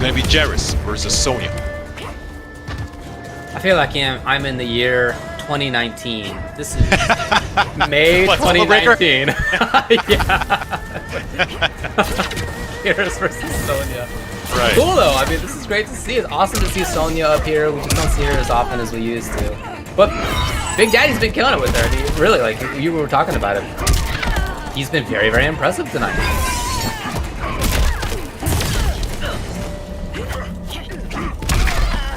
gonna be Geras versus Sonya. I feel like I'm in the year 2019. This is May What, 2019. Yeah. Geras versus Sonya. Right. Cool though. I mean, this is great to see. It's awesome to see Sonya up here. We just don't see her as often as we used to. But Big Daddy's been killing it with her. I mean, really, like you were talking about it. He's been very, very impressive tonight.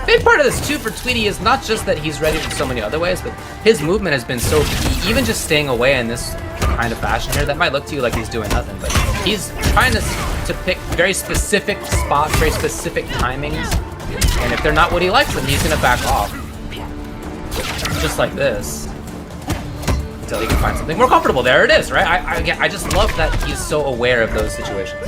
Big part of this too for Tweedy is not just that he's ready in so many other ways, but his movement has been so key. Even just staying away in this kind of fashion here, that might look to you like he's doing nothing, but he's trying to pick very specific spots, very specific timings, and if they're not what he likes, then he's gonna back off. Just like this. Until he can find something more comfortable. There it is, right? I just love that he's so aware of those situations.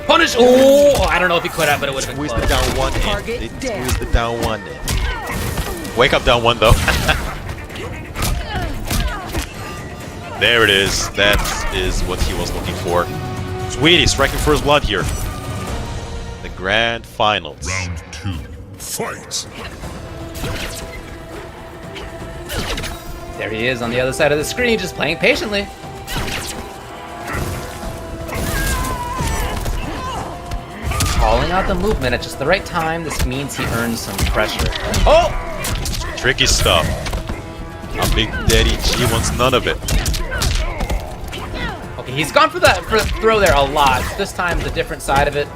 Punish! Oh, I don't know if he could have, but it would have been Squeeze the down one in. They squeeze the down one in. Wake up down one though. There it is. That is what he was looking for. Tweedy striking first blood here. The grand finals. Round 2. Fight! There he is on the other side of the screen, just playing patiently. Calling out the movement at just the right time. This means he earns some pressure. Oh! Tricky stuff. imBigDaddyG wants none of it. Okay, he's gone for the throw there a lot. This time, the different side of it.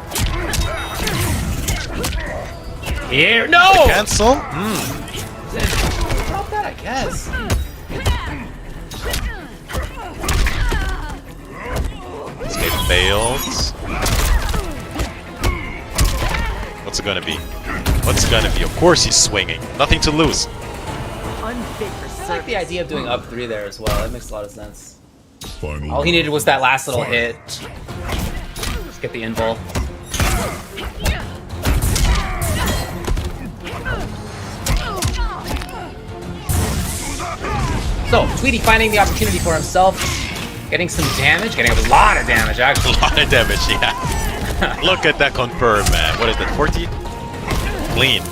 Here, no! The cancel? Drop that, I guess. Escape failed. What's it gonna be? What's it gonna be? Of course he's swinging. Nothing to lose. I like the idea of doing up 3 there as well. That makes a lot of sense. Final All he needed was that last little hit. Just get the invul. So, Tweedy finding the opportunity for himself, getting some damage, getting a lot of damage actually. A lot of damage, yeah. Look at that confirm, man. What is that, 40? Clean.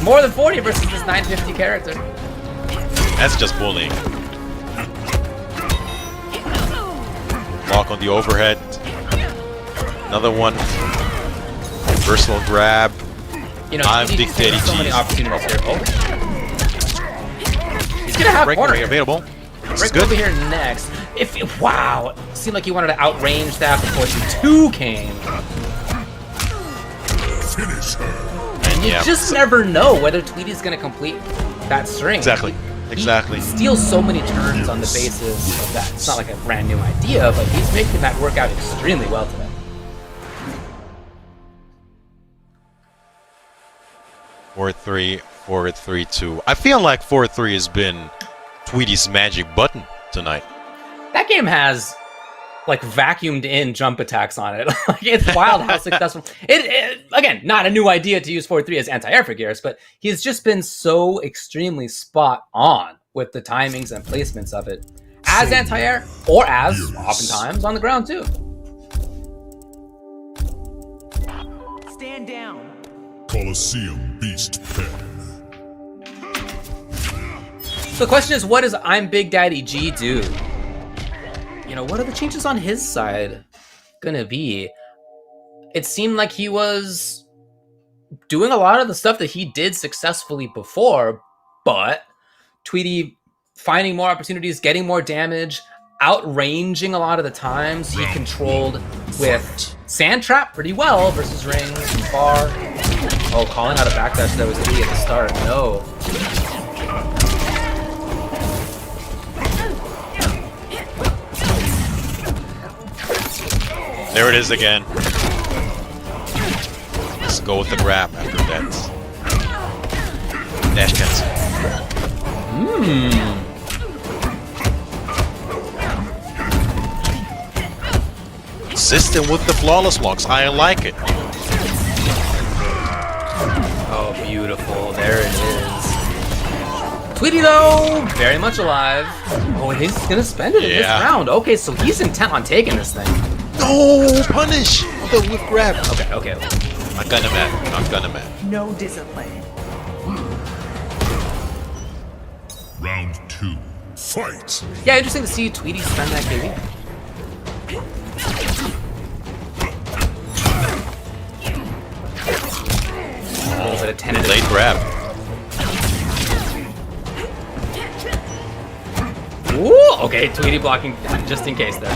More than 40 versus this 950 character. That's just bullying. Lock on the overhead. Another one. Personal grab. You know, imBigDaddyG. so many opportunities here. Oh. He's gonna have corner here. Available. This is Right good. over here next. Wow, seemed like he wanted to outrange that before two came. finish her. And You yeah, just never know whether Tweedy's gonna complete that string. exactly. Exactly. He steals so many turns on the basis of that. It's not like a brand new idea, but he's making that work out extremely well today. Four, 3, 4, 3, 2. I feel like 4-3 has been Tweedy's magic button tonight. That game has like vacuumed in jump attacks on it. Like, it's wild how successful. It again, not a new idea to use 4-3 as anti-air for Geras, but he's just been so extremely spot on with the timings and placements of it as anti-air or as oftentimes on the ground too. Stand down. Colosseum Beast Pen. So the question is, what does imBigDaddyG do? You know, what are the changes on his side gonna be? It seemed like he was doing a lot of the stuff that he did successfully before, but Tweedy finding more opportunities, getting more damage, outranging a lot of the times. He controlled with Sand Trap pretty well versus Rings and Far. Oh, calling out a backdash that was key at the start. No. There it is again. Let's go with the grab after that. Dash cancel. Consistent with the flawless blocks. I like it. Oh, beautiful. There it is. Tweedy, though, very much alive. Oh, and he's gonna spend it in this round. Okay, so he's intent on taking this thing. No! Punish! The whip grab. Okay. Not gonna man. Not gonna man. No discipline. Round 2. Fight! Yeah, interesting to see Tweedy spend that KD. A little bit of tentative. Late grab. Ooh, okay, Tweedy blocking just in case there.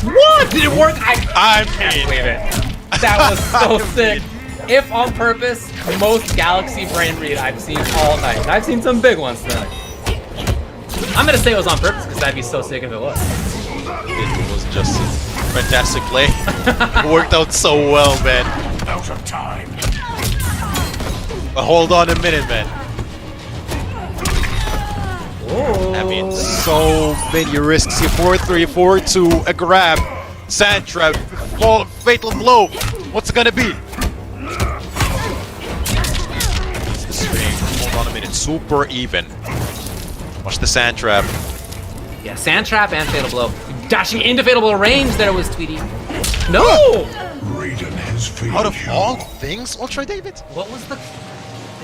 What? Did it work? I can't believe it. That was so sick. If on purpose, most Galaxy brain read I've seen all night. And I've seen some big ones tonight. I'm gonna say it was on purpose because that'd be so sick if it was. It was just a fantastic play. It worked out so well, man. Out of time. But hold on a minute, man. Whoa. I mean, so many risks here. 4-3, 4-2, a grab, sand trap, fall, fatal blow. What's it gonna be? It's the string. Hold on a minute. Super even. Watch the sand trap. Yeah, sand trap and fatal blow. Dashing into fatal blow range. There was Tweedy. No. Raiden has failed. Out of all things, Ultra David. What was the thing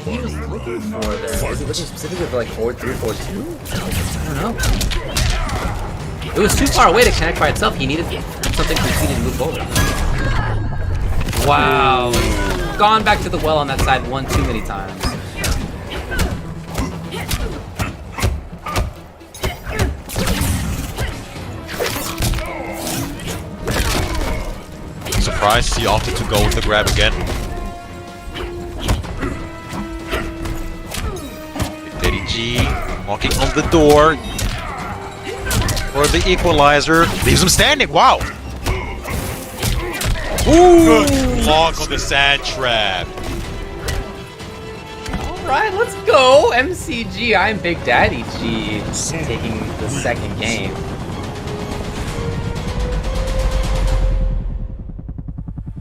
he was looking for there? Was he looking specifically for like 4-3, 4-2? I don't know. It was too far away to connect by itself. He needed something for Tweedy to move forward. Wow. Gone back to the well on that side one too many times. Surprised he opted to go with the grab again. imBigDaddyG walking on the door for the equalizer. Leaves him standing. Wow. Ooh. Good block on the sand trap. Alright, let's go. MCG, imBigDaddyG taking the second game.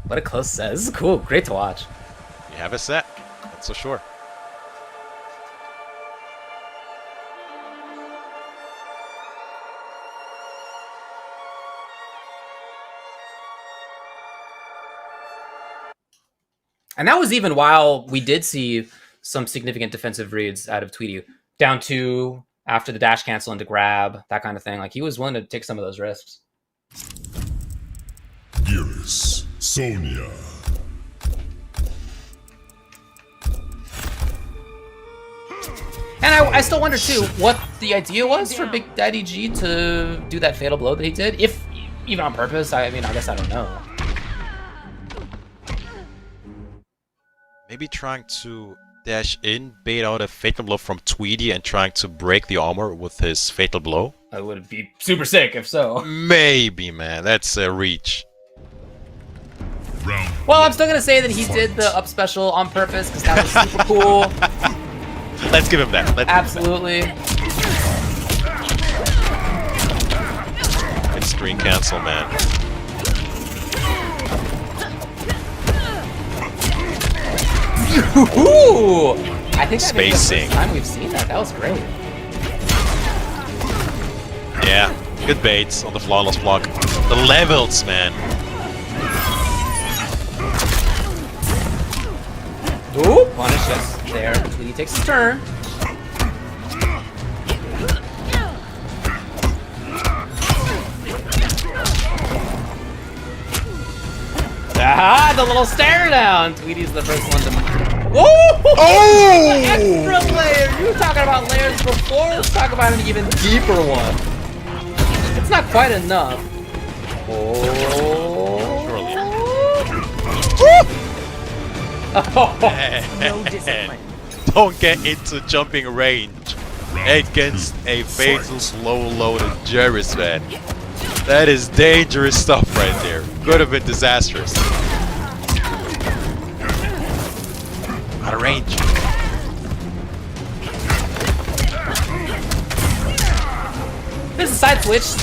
What a close set. This is cool. Great to watch. You have a set. That's for sure. And that was even while we did see some significant defensive reads out of Tweedy. Down to after the dash cancel into grab, that kind of thing. Like, he was willing to take some of those risks. Geras, Sonya. And I still wonder, too, what the idea was for imBigDaddyG to do that fatal blow that he did. If even on purpose, I mean, I guess I don't know. Maybe trying to dash in, bait out a fatal blow from Tweedy and trying to break the armor with his fatal blow. That would be super sick if so. Maybe, man. That's a reach. Round Well, I'm still going to say that he did the up special on purpose because that was super cool. Let's give him that. Absolutely. It's screen cancel, man. Ooh! I think that may be the Spacing. first time we've seen that. That was great. Yeah, good baits on the flawless block. The levels, man. Ooh! Punish us there. Tweedy takes his turn. Ah, the little stare down. Tweedy's the first one to. Whoa! Oh! Extra layer. You were talking about layers before. Let's talk about an even deeper one. It's not quite enough. Oh. No discipline. Don't get into jumping range against a fatal slow-loaded Geras, man. That is dangerous stuff right there. Could have been disastrous. Out of range. There's a side switch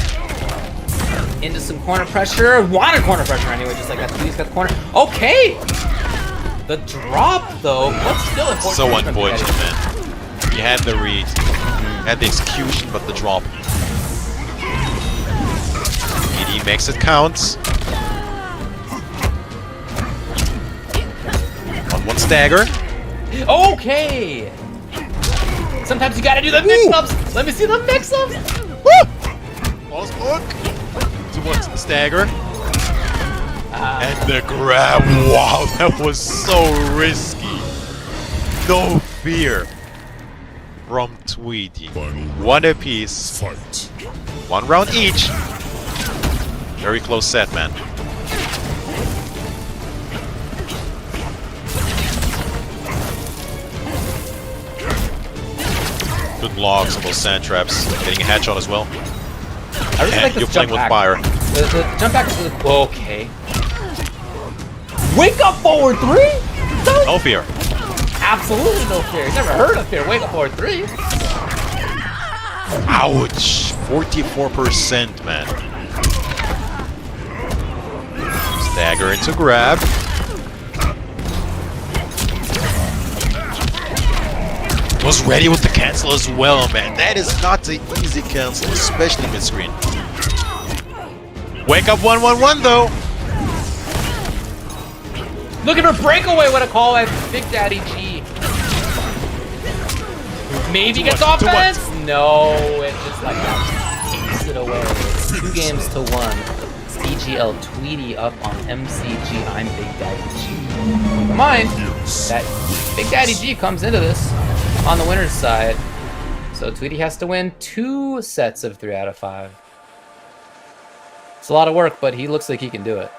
into some corner pressure. Wanted corner pressure anyway, just like that. Tweedy's got the corner. Okay! The drop, though, what's still important? So from unfortunate, Daddy. man. He had the read, had the execution, but the drop. Tweedy makes it count. On one stagger. Okay! Sometimes you gotta do the mix-ups! Let me see the mix-ups! Woo! Pause hook. To one stagger. And the grab. Wow, that was so risky. No fear from Tweedy. One apiece. Fight. 1 round each. Very close set, man. Good blocks on those sand traps. Getting a headshot as well. I really like this You're playing jump with back. fire. The jump back is really... Okay. Wake up forward 3? No fear. Absolutely no fear. Never heard of fear. Wake up forward 3. Ouch. 44%, man. Stagger into grab. Was ready with the cancel as well, man. That is not the easy cancel, especially mid-screen. Wake up 1-1-1 though. Looking for breakaway. What a call by imBigDaddyG. Maybe gets offense. No, it just like that takes it away. It's 2 games to 1. It's DGL Tweedy up on MCG. imBigDaddyG. Keep in mind that imBigDaddyG comes into this on the winner's side, so Tweedy has to win 2 sets of 3 out of 5. It's a lot of work, but he looks like he can do it.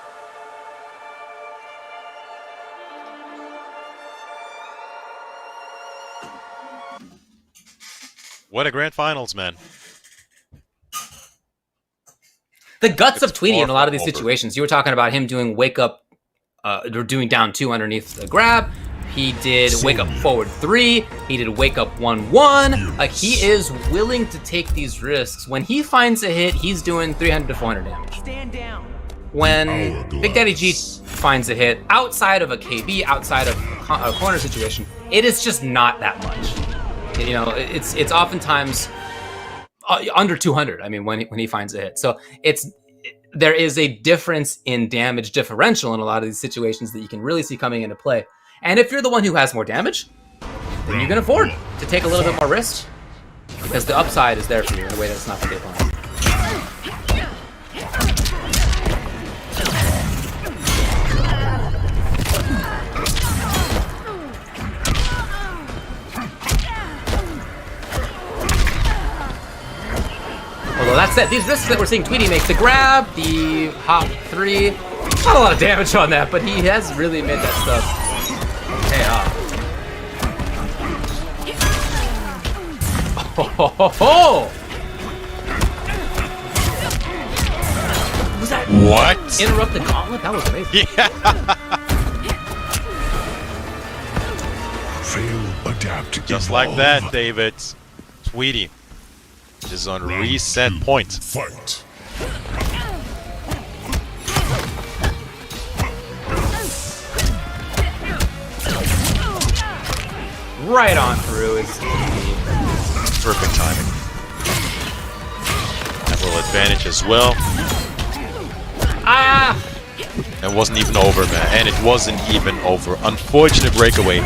What a grand finals, man. The guts of Tweedy in a lot of these far from situations. You were talking about him doing wake up, or doing down 2 underneath the grab. He did wake up forward 3. He did wake up 1-1. Like, he is willing to take these risks. When he finds a hit, he's doing 300 to 400 damage. Stand down. When imBigDaddyG finds a hit outside of a KB, outside of a corner situation, it is just not that much. You know, it's oftentimes under 200. I mean, when he finds a hit, so there is a difference in damage differential in a lot of these situations that you can really see coming into play. And if you're the one who has more damage, then you can afford to take a little bit more risk because the upside is there for you in a way that's not for the opponent. Although that said, these risks that we're seeing Tweedy make, the grab, the hop 3, not a lot of damage on that, but he has really made that stuff pay off. Oh! Was that What? interrupt the gauntlet? That was amazing. Yeah. Fail, adapt, Just like that, evolve. David. Tweedy is on reset point. Fight. Right on through is Perfect timing. That little advantage as well. ah. It wasn't even over, man. And it wasn't even over. Unfortunate breakaway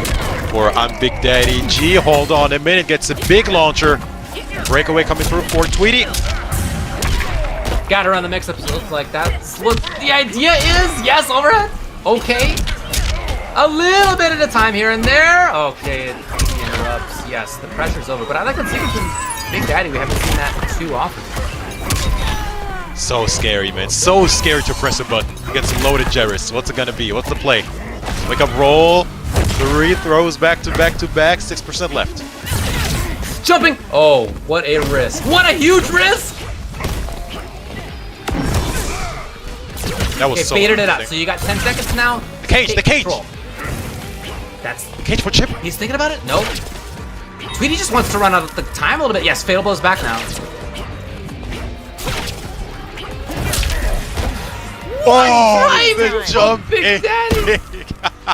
for imBigDaddyG. Hold on a minute. Gets a big launcher. Breakaway coming through for Tweedy. Got to run the mix-ups. It looks like that's what the idea is. Yes, overhead. Okay. A little bit at a time here and there. Okay, it interrupts. Yes, the pressure's over. But I like the sequence in imBigDaddy. We haven't seen that too often. So scary, man. So scary to press a button. Against some loaded Geras. What's it gonna be? What's the play? Wake up, roll. 3 throws back to back to back. 6% left. Jumping. Oh, what a risk. What a huge risk. That was Okay, so baited it up. interesting. So you got 10 seconds now. The cage, Take the cage. control. That's... Cage for Chip. He's thinking about it? Nope. Tweedy just wants to run out of the time a little bit. Yes, Fatal Blow's back now. Oh, Right, the jump. Big Daddy.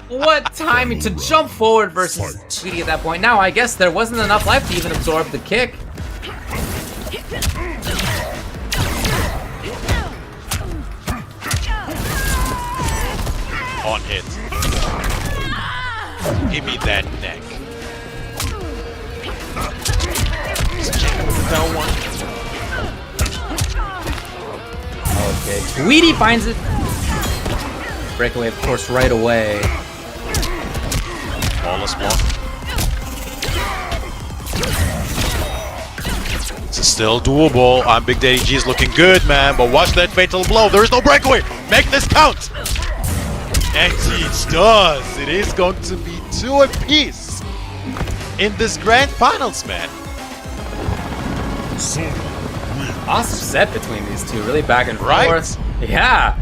What timing to jump forward versus Fight. Tweedy at that point. Now, I guess there wasn't enough life to even absorb the kick. On hit. Give me that neck. That one. Okay, Tweedy finds it. Breakaway, of course, right away. Flawless block. This is still doable. imBigDaddyG is looking good, man. But watch that fatal blow. There is no breakaway. Make this count. And he does. It is going to be 2 apiece in this grand finals, man. Sonya wins. Awesome set between these two, really back and Right? forth. Yeah.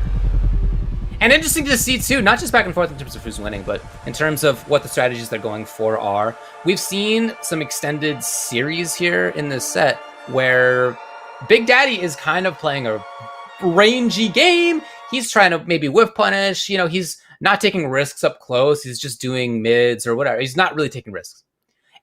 And interesting to see too, not just back and forth in terms of who's winning, but in terms of what the strategies they're going for are. We've seen some extended series here in this set where Big Daddy is kind of playing a rangy game. He's trying to maybe whiff punish, you know, he's not taking risks up close. He's just doing mids or whatever. He's not really taking risks.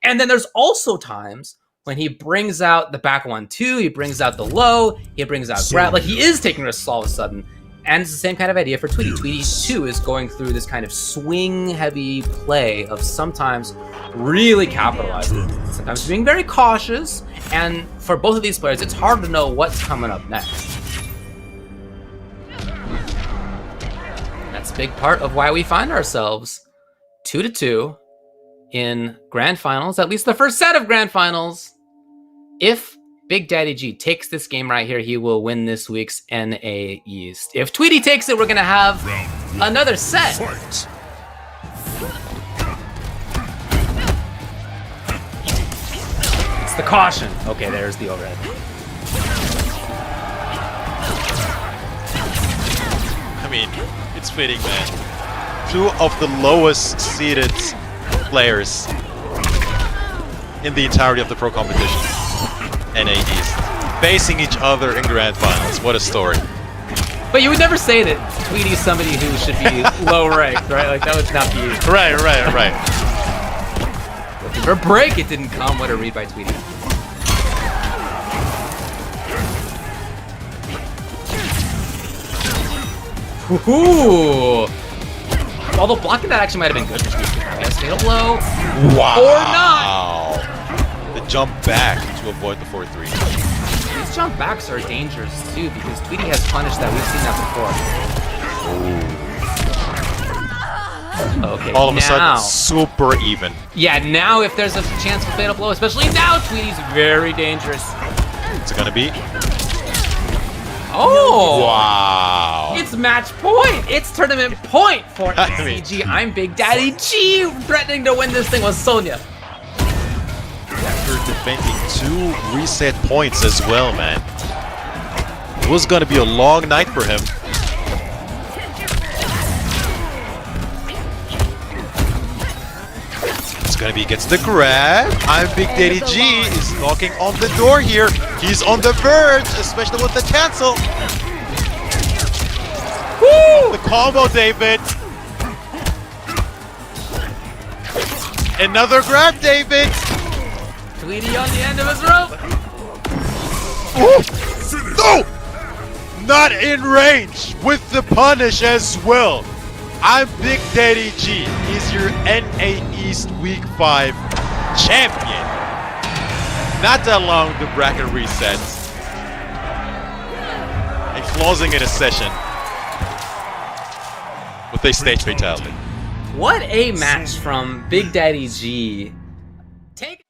And then there's also times when he brings out the back 1-2, he brings out the low, he brings out grab. Like he is taking risks all of a sudden. And it's the same kind of idea for Tweedy. Tweedy too is going through this kind of swing heavy play of sometimes really capitalizing, sometimes being very cautious. And for both of these players, it's hard to know what's coming up next. That's a big part of why we find ourselves 2-2 in grand finals, at least the first set of grand finals. If imBigDaddyG takes this game right here, he will win this week's NA East. If Tweedy takes it, we're going to have another set. Fight. It's the caution. Okay, there's the overhead. I mean, it's fitting, man. 2 of the lowest seeded players in the entirety of the pro competition. NA East. Facing each other in grand finals. What a story. But you would never say that Tweedy's somebody who should be low ranked, right? Like, that would not be... Right. Looking for a break, it didn't come. What a read by Tweedy. Woohoo! Although blocking that actually might have been good for Tweedy. I guess fatal blow. Wow. Or not. The jump back to avoid the 4-3. These jump backs are dangerous too because Tweedy has punished that. We've seen that before. Okay, All of a sudden, now. it's super even. Yeah, now if there's a chance for fatal blow, especially now, Tweedy's very dangerous. What's it gonna be? Oh! Wow. It's match point! It's tournament point for I mean- SCG. imBigDaddyG threatening to win this thing with Sonya. After defending 2 reset points as well, man. It was gonna be a long night for him. It's gonna be gets the grab. imBigDaddyG is knocking on the door here. He's on the verge, especially with the cancel. Woo! The combo, David. Another grab, David. Tweedy on the end of his rope. Ooh. No! Not in range with the punish as well. imBigDaddyG is your NA East Week 5 champion. Not that long the bracket resets. And closing in a session with a stage fatality. What a match from imBigDaddyG. Take